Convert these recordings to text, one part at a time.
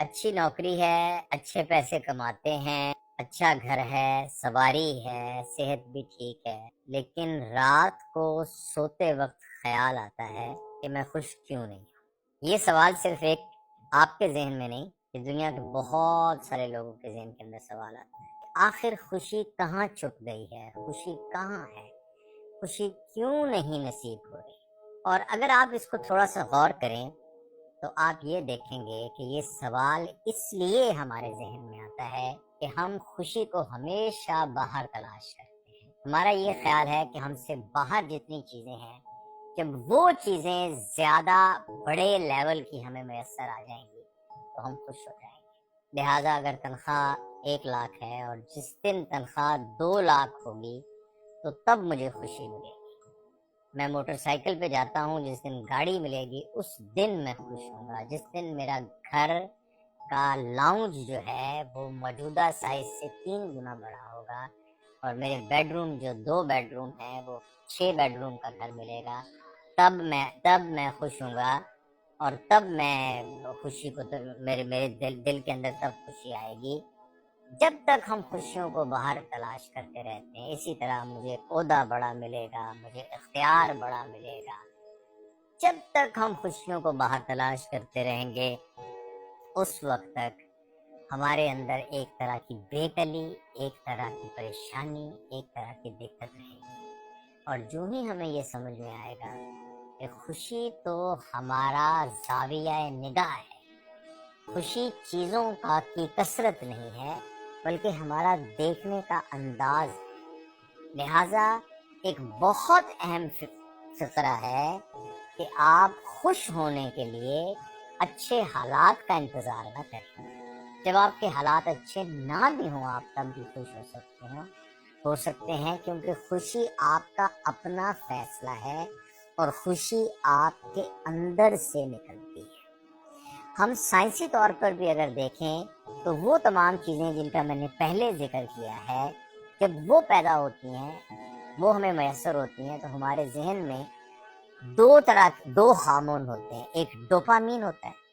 اچھی نوکری ہے، اچھے پیسے کماتے ہیں، اچھا گھر ہے، سواری ہے، صحت بھی ٹھیک ہے، لیکن رات کو سوتے وقت خیال آتا ہے کہ میں خوش کیوں نہیں ہوں۔ یہ سوال صرف ایک آپ کے ذہن میں نہیں، یہ دنیا کے بہت سارے لوگوں کے ذہن کے اندر سوال آتا ہے۔ آخر خوشی کہاں چھپ گئی ہے؟ خوشی کہاں ہے؟ خوشی کیوں نہیں نصیب ہو رہی؟ اور اگر آپ اس کو تھوڑا سا غور کریں تو آپ یہ دیکھیں گے کہ یہ سوال اس لیے ہمارے ذہن میں آتا ہے کہ ہم خوشی کو ہمیشہ باہر تلاش کرتے ہیں۔ ہمارا یہ خیال ہے کہ ہم سے باہر جتنی چیزیں ہیں، جب وہ چیزیں زیادہ بڑے لیول کی ہمیں میسر آ جائیں گی تو ہم خوش ہو جائیں گے۔ لہٰذا اگر تنخواہ 1 لاکھ ہے اور جس دن تنخواہ 2 لاکھ ہوگی تو تب مجھے خوشی ملے گی۔ میں موٹر سائیکل پہ جاتا ہوں، جس دن گاڑی ملے گی اس دن میں خوش ہوں گا۔ جس دن میرا گھر کا لاؤنج جو ہے وہ موجودہ سائز سے 3 گنا بڑا ہوگا اور میرے بیڈ روم جو 2 بیڈ روم ہے وہ 6 بیڈ روم کا گھر ملے گا، تب میں خوش ہوں گا۔ اور تب میں خوشی کو میرے دل کے اندر تب خوشی آئے گی۔ جب تک ہم خوشیوں کو باہر تلاش کرتے رہتے ہیں، اسی طرح مجھے عہدہ بڑا ملے گا، مجھے اختیار بڑا ملے گا، جب تک ہم خوشیوں کو باہر تلاش کرتے رہیں گے اس وقت تک ہمارے اندر ایک طرح کی بے کلی، ایک طرح کی پریشانی، ایک طرح کی دقت رہے گی۔ اور جو ہی ہمیں یہ سمجھ میں آئے گا کہ خوشی تو ہمارا زاویہ نگاہ ہے، خوشی چیزوں کی کثرت نہیں ہے بلکہ ہمارا دیکھنے کا انداز ہے۔ لہٰذا ایک بہت اہم فقرہ ہے کہ آپ خوش ہونے کے لیے اچھے حالات کا انتظار نہ کریں۔ جب آپ کے حالات اچھے نہ بھی ہوں آپ تب بھی خوش ہو سکتے ہیں کیونکہ خوشی آپ کا اپنا فیصلہ ہے اور خوشی آپ کے اندر سے نکلتی ہے۔ ہم سائنسی طور پر بھی اگر دیکھیں تو وہ تمام چیزیں جن کا میں نے پہلے ذکر کیا ہے، جب وہ پیدا ہوتی ہیں، وہ ہمیں میسر ہوتی ہیں تو ہمارے ذہن میں دو ہارمون ہوتے ہیں۔ ایک ڈوپامین ہوتا ہے،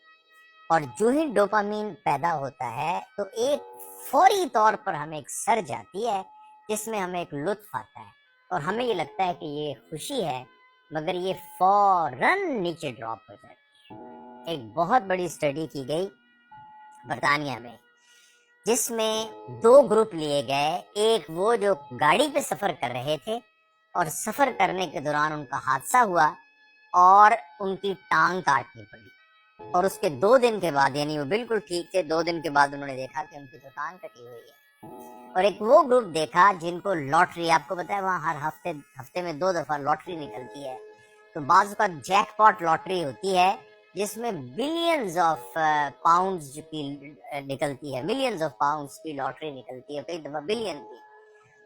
اور جو ہی ڈوپامین پیدا ہوتا ہے تو ایک فوری طور پر ہمیں ایک سرج آتی ہے جس میں ہمیں ایک لطف آتا ہے اور ہمیں یہ لگتا ہے کہ یہ خوشی ہے، مگر یہ فوراً نیچے ڈراپ ہو جاتی ہے۔ ایک بہت بڑی اسٹڈی کی گئی برطانیہ میں، جس میں 2 گروپ لیے گئے۔ ایک وہ جو گاڑی پہ سفر کر رہے تھے اور سفر کرنے کے دوران ان کا حادثہ ہوا اور ان کی ٹانگ کاٹنی پڑی، اور اس کے 2 دن کے بعد، یعنی وہ بالکل ٹھیک تھے، 2 دن کے بعد انہوں نے دیکھا کہ ان کی تو ٹانگ کٹی ہوئی ہے۔ اور ایک وہ گروپ دیکھا جن کو لاٹری، آپ کو پتا ہے وہاں ہر ہفتے میں 2 دفعہ لاٹری نکلتی ہے، تو بعض کا جیک پاٹ لاٹری ہوتی ہے جس میں بلینز آف پاؤنڈز کی نکلتی ہے، ملینز آف پاؤنڈز کی لاٹری نکلتی ہے، کئی دفعہ بلین کی۔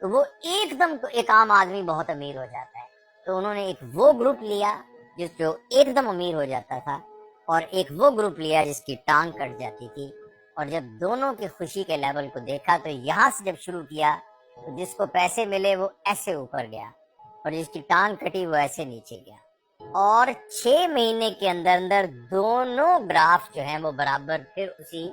تو وہ ایک دم ایک عام آدمی بہت امیر ہو جاتا ہے، تو انہوں نے ایک وہ گروپ لیا جو ایک دم امیر ہو جاتا تھا، اور ایک وہ گروپ لیا جس کی ٹانگ کٹ جاتی تھی۔ اور جب دونوں کی خوشی کے لیول کو دیکھا تو یہاں سے جب شروع کیا تو جس کو پیسے ملے وہ ایسے اوپر گیا اور جس کی ٹانگ کٹی وہ ایسے نیچے گیا، اور 6 مہینے کے اندر دونوں گراف جو ہیں وہ برابر پھر اسی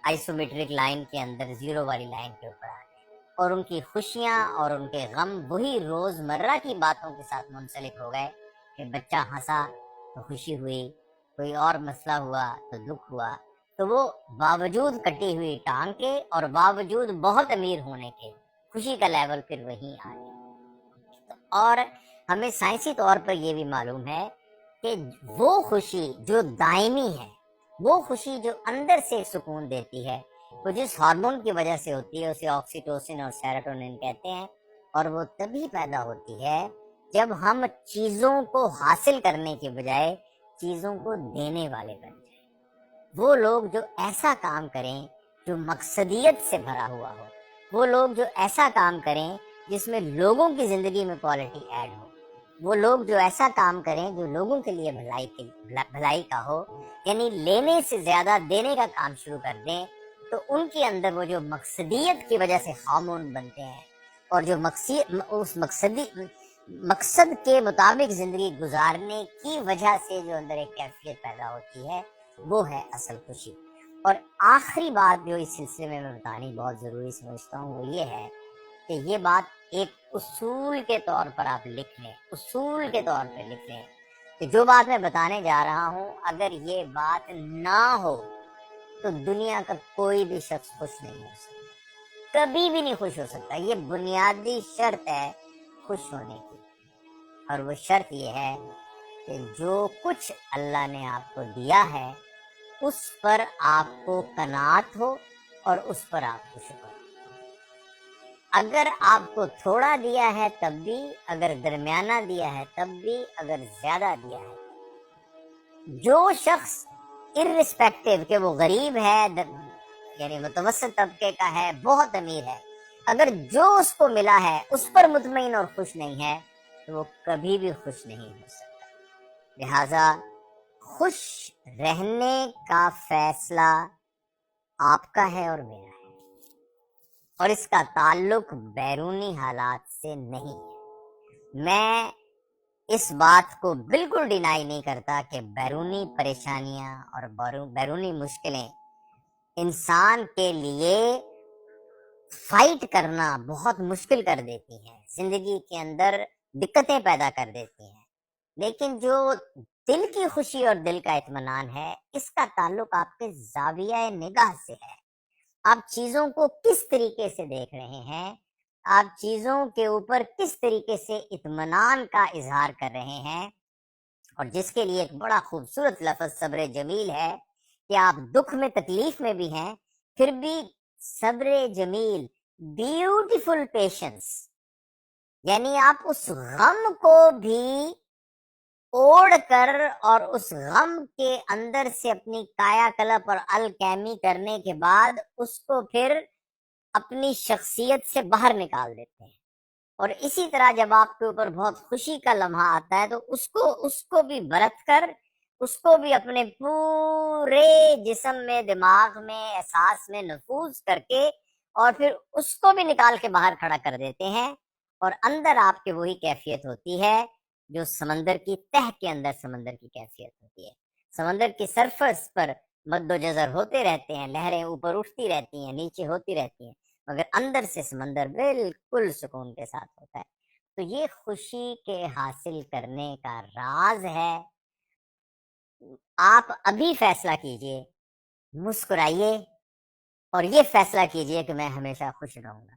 آئسومیٹرک لائن کے اندر، زیرو والی لائن کے اوپر آ گئے، اور ان کی خوشیاں اور ان کے غم وہی روزمرہ کی باتوں کے ساتھ منسلک ہو گئے کہ بچہ ہنسا تو خوشی ہوئی، کوئی اور مسئلہ ہوا تو دکھ ہوا۔ تو وہ باوجود کٹی ہوئی ٹانگ کے اور باوجود بہت امیر ہونے کے خوشی کا لیول پھر وہیں آ گیا۔ اور ہمیں سائنسی طور پر یہ بھی معلوم ہے کہ وہ خوشی جو دائمی ہے، وہ خوشی جو اندر سے سکون دیتی ہے، وہ جس ہارمون کی وجہ سے ہوتی ہے اسے آکسیٹوسن اور سیروٹونن کہتے ہیں، اور وہ تبھی پیدا ہوتی ہے جب ہم چیزوں کو حاصل کرنے کے بجائے چیزوں کو دینے والے بن جائیں۔ وہ لوگ جو ایسا کام کریں جو مقصدیت سے بھرا ہوا ہو، وہ لوگ جو ایسا کام کریں جس میں لوگوں کی زندگی میں کوالٹی ایڈ ہو، وہ لوگ جو ایسا کام کریں جو لوگوں کے لیے بھلائی کا ہو، یعنی لینے سے زیادہ دینے کا کام شروع کر دیں، تو ان کے اندر وہ جو مقصدیت کی وجہ سے ہارمون بنتے ہیں اور جو اس مقصد کے مطابق زندگی گزارنے کی وجہ سے جو اندر ایک کیفیت پیدا ہوتی ہے، وہ ہے اصل خوشی۔ اور آخری بات جو اس سلسلے میں بتانی بہت ضروری سمجھتا ہوں وہ یہ ہے کہ یہ بات ایک اصول کے طور پر آپ لکھ لیں، اصول کے طور پر لکھ لیں کہ جو بات میں بتانے جا رہا ہوں اگر یہ بات نہ ہو تو دنیا کا کوئی بھی شخص خوش نہیں ہو سکتا، کبھی بھی نہیں خوش ہو سکتا۔ یہ بنیادی شرط ہے خوش ہونے کی، اور وہ شرط یہ ہے کہ جو کچھ اللہ نے آپ کو دیا ہے اس پر آپ کو قناعت ہو اور اس پر آپ کو شکر ہو۔ اگر آپ کو تھوڑا دیا ہے تب بھی، اگر درمیانہ دیا ہے تب بھی، اگر زیادہ دیا ہے، جو شخص ارسپیکٹو کہ وہ غریب ہے، یعنی متوسط طبقے کا ہے، بہت امیر ہے، اگر جو اس کو ملا ہے اس پر مطمئن اور خوش نہیں ہے تو وہ کبھی بھی خوش نہیں ہو سکتا۔ لہذا خوش رہنے کا فیصلہ آپ کا ہے اور میرا ہے، اور اس کا تعلق بیرونی حالات سے نہیں ہے۔ میں اس بات کو بالکل ڈینائی نہیں کرتا کہ بیرونی پریشانیاں اور بیرونی مشکلیں انسان کے لیے فائٹ کرنا بہت مشکل کر دیتی ہیں، زندگی کے اندر دقتیں پیدا کر دیتی ہیں، لیکن جو دل کی خوشی اور دل کا اطمینان ہے اس کا تعلق آپ کے زاویہ نگاہ سے ہے۔ آپ چیزوں کو کس طریقے سے دیکھ رہے ہیں، آپ چیزوں کے اوپر کس طریقے سے اطمینان کا اظہار کر رہے ہیں، اور جس کے لیے ایک بڑا خوبصورت لفظ صبر جمیل ہے کہ آپ دکھ میں تکلیف میں بھی ہیں پھر بھی صبر جمیل، بیوٹیفل پیشنس، یعنی آپ اس غم کو بھی اوڑھ کر اور اس غم کے اندر سے اپنی کایا کلپ اور الکیمی کرنے کے بعد اس کو پھر اپنی شخصیت سے باہر نکال دیتے ہیں، اور اسی طرح جب آپ کے اوپر بہت خوشی کا لمحہ آتا ہے تو اس کو بھی برت کر، اس کو بھی اپنے پورے جسم میں، دماغ میں، احساس میں نفوذ کر کے اور پھر اس کو بھی نکال کے باہر کھڑا کر دیتے ہیں، اور اندر آپ کے وہی کیفیت ہوتی ہے جو سمندر کی تہ کے اندر سمندر کی کیفیت ہوتی ہے۔ سمندر کی سرفس پر مد و جزر ہوتے رہتے ہیں، لہریں اوپر اٹھتی رہتی ہیں، نیچے ہوتی رہتی ہیں، مگر اندر سے سمندر بالکل سکون کے ساتھ ہوتا ہے۔ تو یہ خوشی کے حاصل کرنے کا راز ہے۔ آپ ابھی فیصلہ کیجئے، مسکرائیے اور یہ فیصلہ کیجئے کہ میں ہمیشہ خوش رہوں گا۔